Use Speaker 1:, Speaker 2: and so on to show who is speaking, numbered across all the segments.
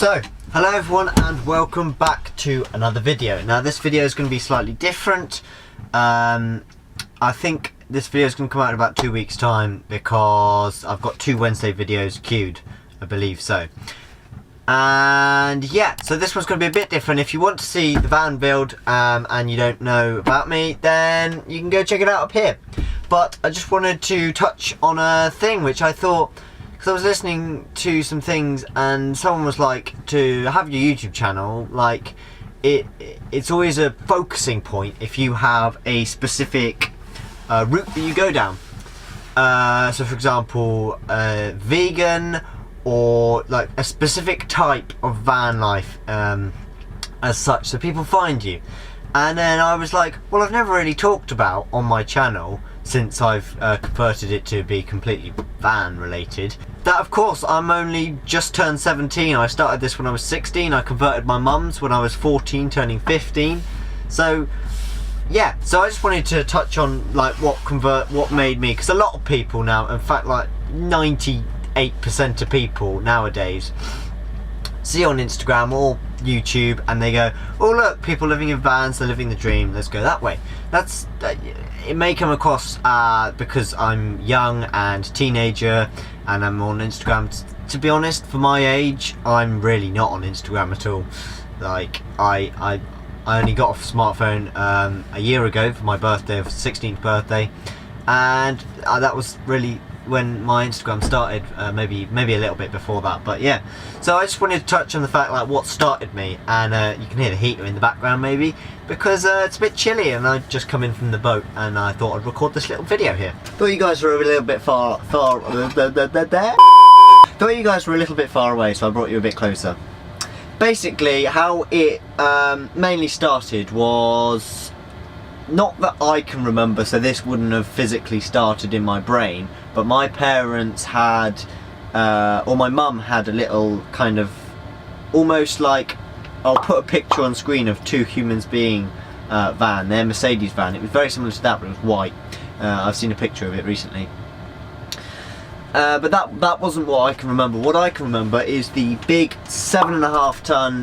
Speaker 1: So, hello everyone and welcome back to another video. Now this video is going to be slightly different. I think this video is going to come out in about 2 weeks time because I've got 2 Wednesday videos queued, I believe so. And yeah, so this one's going to be a bit different. If you want to see the van build and you don't know about me, then you can go check it out up here. But I just wanted to touch on a thing which I thought, because I was listening to some things and someone was like, to have your YouTube channel, like it's always a focusing point if you have a specific route that you go down. So for example, vegan, or like a specific type of van life as such, so people find you. And then I was like, well, I've never really talked about on my channel, since I've converted it to be completely van related, that of course I'm only just turned 17. I started this when I was 16. I converted my mum's when I was 14 turning 15. So yeah, so I just wanted to touch on like what made me, because a lot of people now, in fact like 98% of people nowadays, see on Instagram or YouTube and they go, oh look, people living in vans, they're living the dream, let's go that way. It may come across because I'm young and teenager and I'm on Instagram. To be honest, for my age, I'm really not on Instagram at all. Like I only got off a smartphone a year ago for my birthday, for 16th birthday, and that was really when my Instagram started, maybe a little bit before that, but yeah. So I just wanted to touch on the fact like what started me, and you can hear the heater in the background maybe, because it's a bit chilly and I'd just come in from the boat and I thought I'd record this little video here. Thought you guys were a little bit far away, so I brought you a bit closer. Basically how it mainly started was, not that I can remember, so this wouldn't have physically started in my brain, but my parents had, or my mum had a little kind of, almost like, I'll put a picture on screen of two humans being van, their Mercedes van. It was very similar to that, but it was white. I've seen a picture of it recently. But that wasn't what I can remember. What I can remember is the big 7.5 ton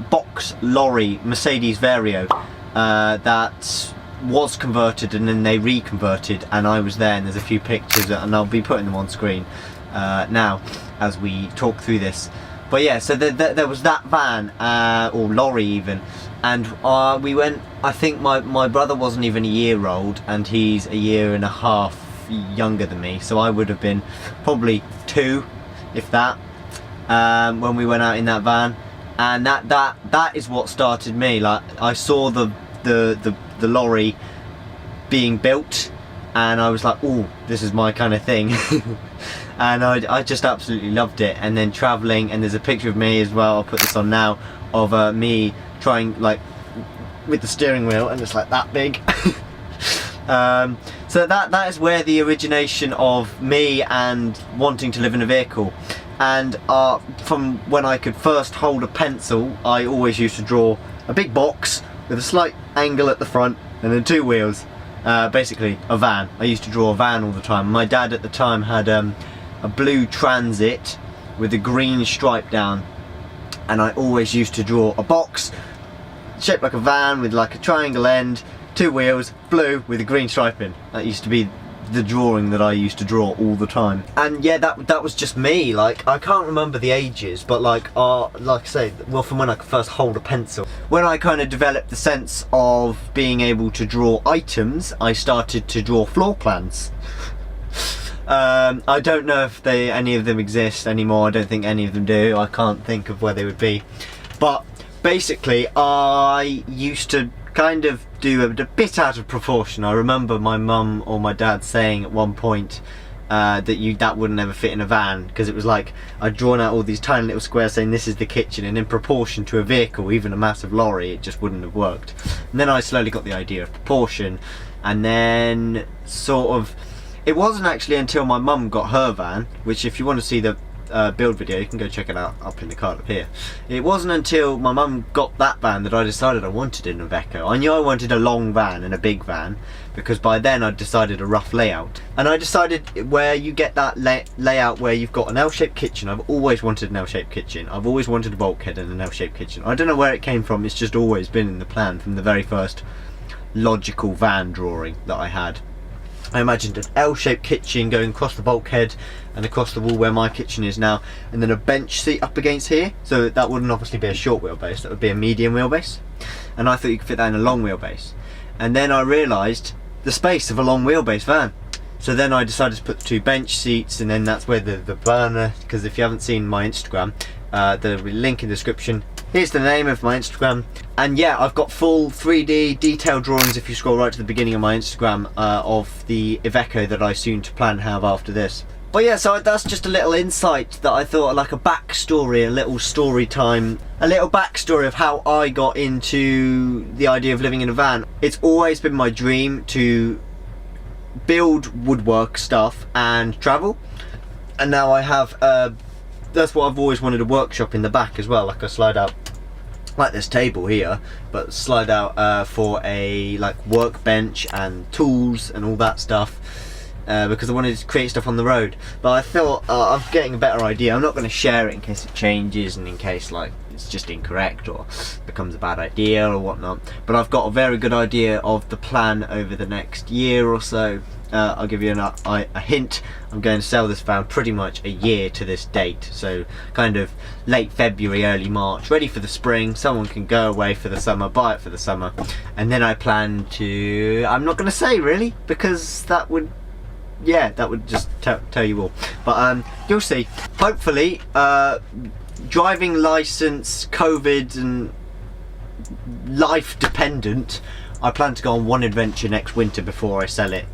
Speaker 1: box lorry Mercedes Vario that was converted and then they reconverted, and I was there, and there's a few pictures and I'll be putting them on screen now as we talk through this. But yeah, so there was that van, or lorry even, and we went, I think my brother wasn't even a year old and he's a year and a half younger than me, so I would have been probably 2, if that, when we went out in that van. And that is what started me. Like, I saw the lorry being built and I was like, oh, this is my kind of thing. And I just absolutely loved it. And then travelling, and there's a picture of me as well, I'll put this on now, of me trying, like, with the steering wheel, and it's like that big. So that is where the origination of me and wanting to live in a vehicle. And from when I could first hold a pencil, I always used to draw a big box with a slight angle at the front and then 2 wheels, basically a van. I used to draw a van all the time. My dad at the time had a blue Transit with a green stripe down, and I always used to draw a box shaped like a van with like a triangle end, 2 wheels, blue with a green stripe in. That used to be the drawing that I used to draw all the time. And yeah, that was just me. Like, I can't remember the ages, but like I say, well, from when I could first hold a pencil. When I kind of developed the sense of being able to draw items, I started to draw floor plans. I don't know if any of them exist anymore. I don't think any of them do. I can't think of where they would be. But basically, I used to kind of do a bit out of proportion. I remember my mum or my dad saying at one point that wouldn't ever fit in a van, because it was like I'd drawn out all these tiny little squares saying this is the kitchen, and in proportion to a vehicle, even a massive lorry, it just wouldn't have worked. And then I slowly got the idea of proportion, and then sort of, it wasn't actually until my mum got her van, which if you want to see the build video. You can go check it out up in the card up here. It wasn't until my mum got that van that I decided I wanted an Iveco. I knew I wanted a long van and a big van, because by then I'd decided a rough layout. And I decided where you get that layout where you've got an L-shaped kitchen. I've always wanted an L-shaped kitchen. I've always wanted a bulkhead and an L-shaped kitchen. I don't know where it came from, it's just always been in the plan from the very first logical van drawing that I had. I imagined an L-shaped kitchen going across the bulkhead and across the wall where my kitchen is now, and then a bench seat up against here. So that wouldn't obviously be a short wheelbase, that would be a medium wheelbase. And I thought you could fit that in a long wheelbase. And then I realised the space of a long wheelbase van. So then I decided to put 2 bench seats, and then that's where the burner, because if you haven't seen my Instagram, the link in the description. Here's the name of my Instagram. And yeah, I've got full 3D detailed drawings, if you scroll right to the beginning of my Instagram, of the Iveco that I soon to plan have after this. But yeah, so that's just a little insight that I thought, like a backstory, a little story time, a little backstory of how I got into the idea of living in a van. It's always been my dream to build woodwork stuff and travel, and now I have that's what I've always wanted, a workshop in the back as well, like a slide out, like this table here, but slide out for a like workbench and tools and all that stuff, because I wanted to create stuff on the road. But I thought I'm getting a better idea. I'm not going to share it in case it changes and in case like it's just incorrect or becomes a bad idea or whatnot, but I've got a very good idea of the plan over the next year or so. I'll give you a hint. I'm going to sell this van pretty much a year to this date, so kind of late February, early March, ready for the spring. Someone can go away for the summer, buy it for the summer, and then I plan to, I'm not going to say really, because that would, yeah, that would just tell you all, but you'll see. Hopefully driving license, COVID and life dependent, I plan to go on one adventure next winter before I sell it.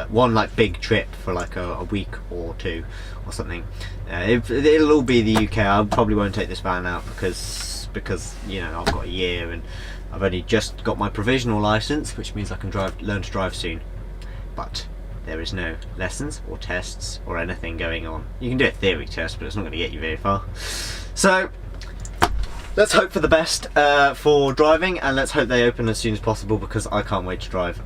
Speaker 1: One like big trip for like a week or 2 or something. It'll all be the UK. I probably won't take this van out because you know, I've got a year and I've only just got my provisional license, which means I can learn to drive soon. But there is no lessons or tests or anything going on. You can do a theory test, but it's not going to get you very far. So let's hope for the best for driving, and let's hope they open as soon as possible, because I can't wait to drive.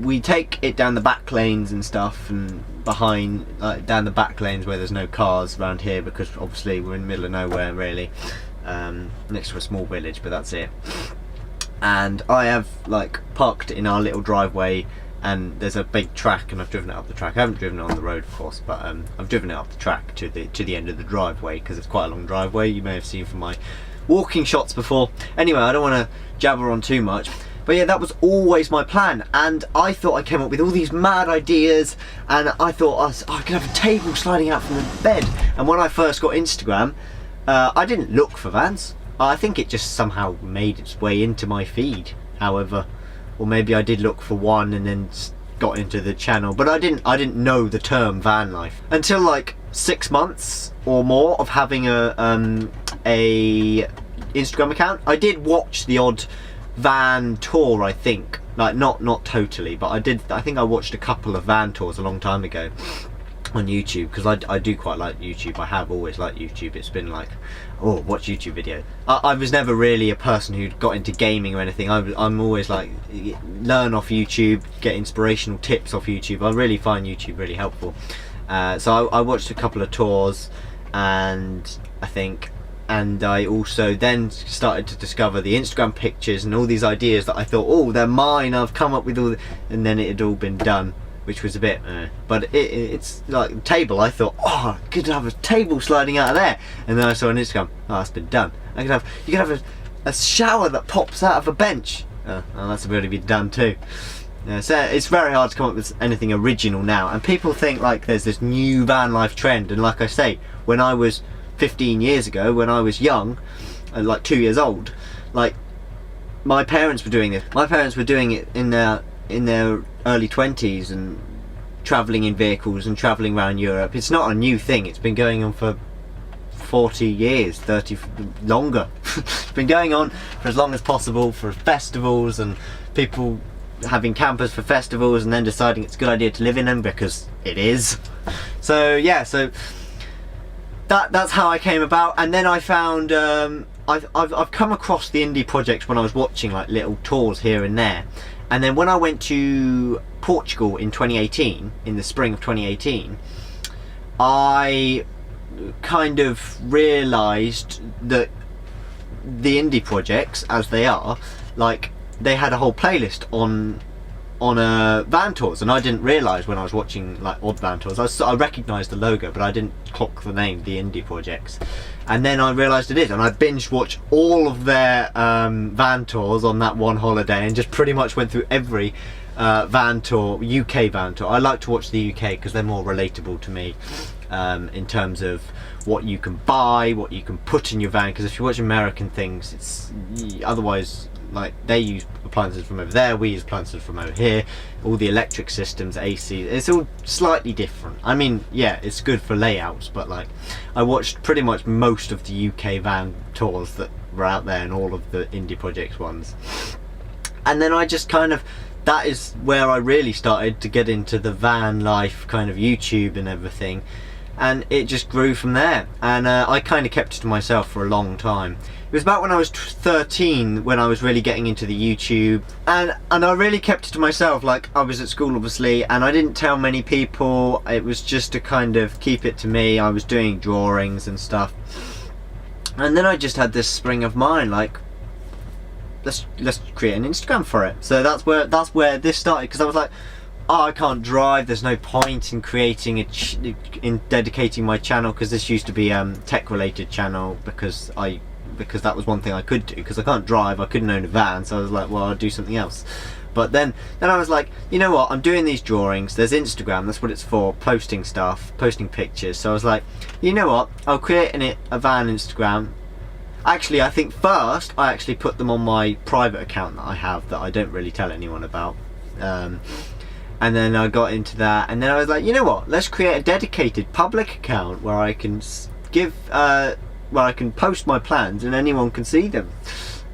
Speaker 1: We take it down the back lanes and stuff, and behind, down the back lanes where there's no cars around here, because obviously we're in the middle of nowhere really, next to a small village, but that's it. And I have like parked in our little driveway, and there's a big track, and I've driven it up the track. I haven't driven it on the road, of course, but I've driven it up the track to the end of the driveway, because it's quite a long driveway. You may have seen from my walking shots before. Anyway, I don't want to jabber on too much, but yeah, that was always my plan, and I thought I came up with all these mad ideas, and I thought I could have a table sliding out from the bed. And when I first got Instagram, I didn't look for vans. I think it just somehow made its way into my feed, however. Or maybe I did look for one and then got into the channel, but I didn't know the term van life until like 6 months or more of having a Instagram account. I did watch the odd van tour, I think, like not totally, but I think I watched a couple of van tours a long time ago on YouTube, because I do quite like YouTube. I have always liked YouTube. It's been like, oh, watch YouTube video. I was never really a person who got into gaming or anything. I'm always like, learn off YouTube, get inspirational tips off YouTube. I really find YouTube really helpful. So I watched a couple of tours, and I also then started to discover the Instagram pictures and all these ideas that I thought, oh, they're mine, I've come up with all, and then it had all been done, which was a bit but it's like a table. I thought, oh, I could have a table sliding out of there, and then I saw on Instagram, oh, it's been done. You could have a shower that pops out of a bench. Oh, that's already been done too. So it's very hard to come up with anything original now, and people think like there's this new van life trend, and like I say, when I was 15 years ago, when I was young, like 2 years old, like my parents were doing this. My parents were doing it in their early 20s and travelling in vehicles and travelling around Europe. It's not a new thing. It's been going on for 40 years, 30, longer. It's been going on for as long as possible, for festivals and people having campers for festivals and then deciding it's a good idea to live in them, because it is. So yeah, so that's how I came about. And then I found I've come across the indie projects when I was watching like little tours here and there. And then when I went to Portugal in 2018, in the spring of 2018, I kind of realised that the indie projects, as they are, like, they had a whole playlist on van tours, and I didn't realise when I was watching like odd van tours. I recognised the logo, but I didn't clock the name, the indie projects. And then I realised it is, and I binge watched all of their van tours on that one holiday, and just pretty much went through every van tour, UK van tour. I like to watch the UK because they're more relatable to me in terms of what you can buy, what you can put in your van. Because if you watch American things, it's otherwise, like, they use appliances from over there, we use appliances from over here, all the electric systems, AC, it's all slightly different. I mean, yeah, it's good for layouts, but like, I watched pretty much most of the UK van tours that were out there, and all of the indie projects ones. And then I just kind of, that is where I really started to get into the van life kind of YouTube and everything, and it just grew from there. And I kind of kept it to myself for a long time. It was about when I was 13 when I was really getting into the YouTube, and I really kept it to myself. Like, I was at school obviously, and I didn't tell many people. It was just to kind of keep it to me. I was doing drawings and stuff, and then I just had this spring of mind, like, let's create an Instagram for it. So that's where this started, because I was like, oh, I can't drive, there's no point in creating in dedicating my channel, because this used to be tech related channel, because that was one thing I could do, because I can't drive, I couldn't own a van. So I was like, well, I'll do something else. But then I was like, you know what, I'm doing these drawings, there's Instagram, that's what it's for, posting stuff, posting pictures. So I was like, you know what, I'll create a van Instagram. Actually, I think first I actually put them on my private account that I have, that I don't really tell anyone about. And then I got into that, and then I was like, you know what, let's create a dedicated public account where I can where I can post my plans and anyone can see them.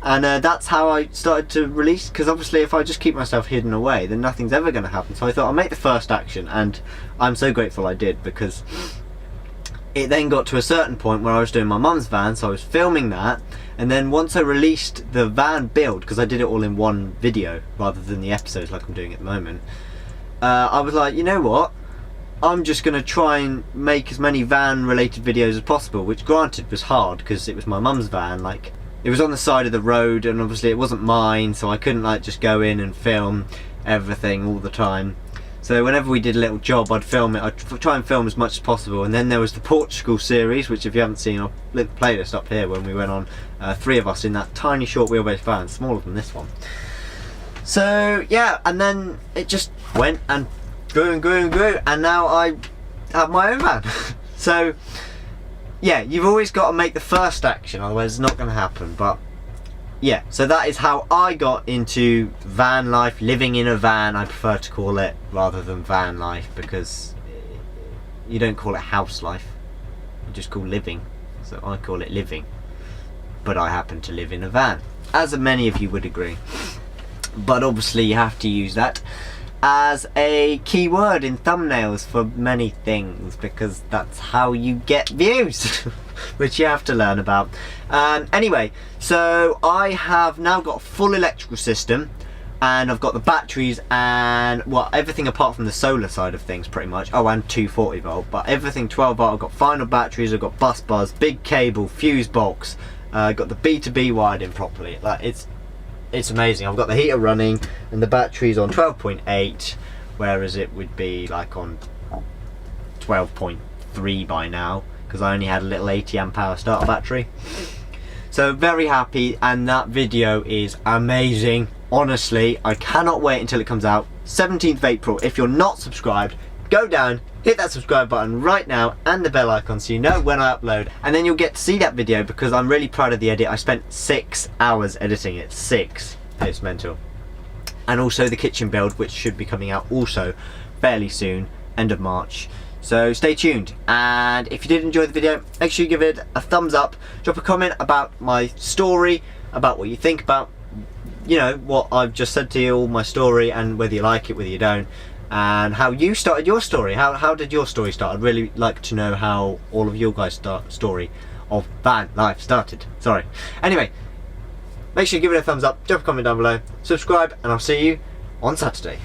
Speaker 1: And that's how I started to release, because obviously if I just keep myself hidden away, then nothing's ever going to happen. So I thought I'll make the first action, and I'm so grateful I did, because it then got to a certain point where I was doing my mum's van, so I was filming that, and then once I released the van build, because I did it all in one video rather than the episodes like I'm doing at the moment, I was like, you know what, I'm just going to try and make as many van related videos as possible, which granted was hard because it was my mum's van. Like, it was on the side of the road, and obviously it wasn't mine, so I couldn't like just go in and film everything all the time. So whenever we did a little job, I'd film it. I'd try and film as much as possible. And then there was the Portugal series, which if you haven't seen, I'll link the playlist up here, when we went on, 3 of us in that tiny short wheelbase van, smaller than this one. So yeah, and then it just went and grew and grew and grew, and now I have my own van. So yeah, you've always got to make the first action, otherwise it's not going to happen. But yeah, so that is how I got into van life, living in a van. I prefer to call it, rather than van life, because you don't call it house life, you just call living. So I call it living, but I happen to live in a van, as many of you would agree. But obviously you have to use that as a keyword in thumbnails for many things, because that's how you get views, which you have to learn about. Anyway, so I have now got a full electrical system, and I've got the batteries and, well, everything apart from the solar side of things pretty much. Oh, and 240 volt, but everything 12 volt. I've got final batteries, I've got bus bars, big cable, fuse box, got the B2B wired in properly. Like, it's amazing. I've got the heater running, and the battery's on 12.8, whereas it would be like on 12.3 by now, because I only had a little 80 amp hour starter battery. So very happy, and that video is amazing. Honestly, I cannot wait until it comes out. 17th of April. If you're not subscribed, go down, hit that subscribe button right now and the bell icon so you know when I upload, and then you'll get to see that video, because I'm really proud of the edit. I spent 6 hours editing it. 6. It's mental. And also the kitchen build, which should be coming out also fairly soon, end of March. So stay tuned, and if you did enjoy the video, make sure you give it a thumbs up, drop a comment about my story, about what you think about, you know, what I've just said to you, all my story, and whether you like it, whether you don't. and how you started your story. How did your story start? I'd really like to know how all of your guys' story of van life started. Sorry. Anyway, make sure you give it a thumbs up, drop a comment down below, subscribe, and I'll see you on Saturday.